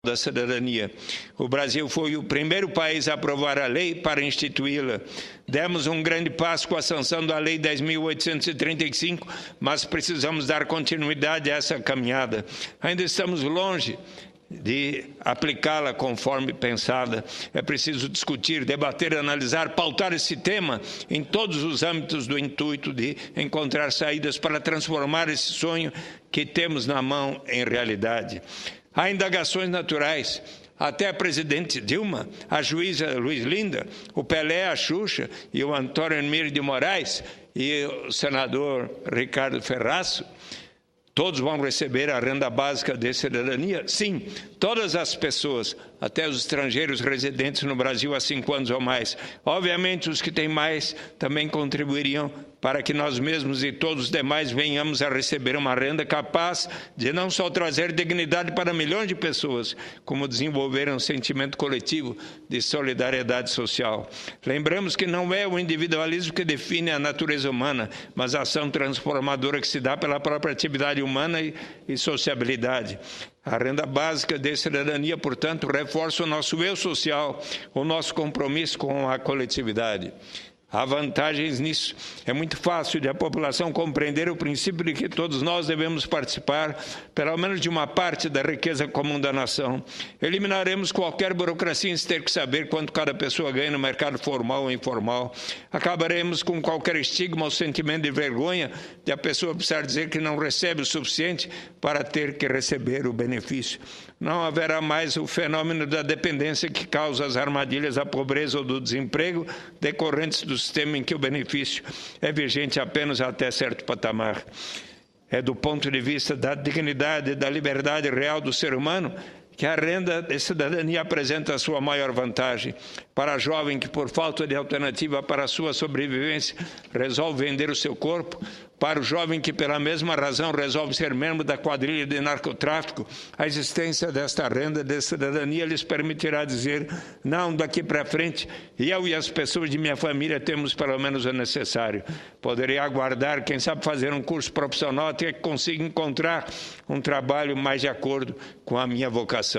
da cidadania. O Brasil foi o primeiro país a aprovar a lei para instituí-la. Demos um grande passo com a sanção da Lei 10.835, mas precisamos dar continuidade a essa caminhada. Ainda estamos longe de aplicá-la conforme pensada. É preciso discutir, debater, analisar, pautar esse tema em todos os âmbitos do intuito de encontrar saídas para transformar esse sonho que temos na mão em realidade. Há indagações naturais. Até a presidente Dilma, a juíza Luiz Linda, o Pelé, a Xuxa e o Antônio Hermílio de Moraes e o senador Ricardo Ferraço, todos vão receber a renda básica de cidadania? Sim, todas as pessoas, até os estrangeiros residentes no Brasil há 5 anos ou mais. Obviamente, os que têm mais também contribuiriam para que nós mesmos e todos os demais venhamos a receber uma renda capaz de não só trazer dignidade para milhões de pessoas, como desenvolver um sentimento coletivo de solidariedade social. Lembramos que não é o individualismo que define a natureza humana, mas a ação transformadora que se dá pela própria atividade humana e sociabilidade. A renda básica de cidadania, portanto, reforça o nosso eu social, o nosso compromisso com a coletividade. Há vantagens nisso. É muito fácil de a população compreender o princípio de que todos nós devemos participar, pelo menos de uma parte da riqueza comum da nação. Eliminaremos qualquer burocracia em se ter que saber quanto cada pessoa ganha no mercado formal ou informal. Acabaremos com qualquer estigma ou sentimento de vergonha de a pessoa precisar dizer que não recebe o suficiente para ter que receber o benefício. Não haverá mais o fenômeno da dependência que causa as armadilhas da pobreza ou do desemprego decorrentes do sistema em que o benefício é vigente apenas até certo patamar. É do ponto de vista da dignidade e da liberdade real do ser humano que a renda de cidadania apresenta a sua maior vantagem. Para a jovem que, por falta de alternativa para a sua sobrevivência, resolve vender o seu corpo, para o jovem que, pela mesma razão, resolve ser membro da quadrilha de narcotráfico, a existência desta renda de cidadania lhes permitirá dizer: não, daqui para frente, eu e as pessoas de minha família temos pelo menos o necessário. Poderei aguardar, quem sabe fazer um curso profissional até que consiga encontrar um trabalho mais de acordo com a minha vocação.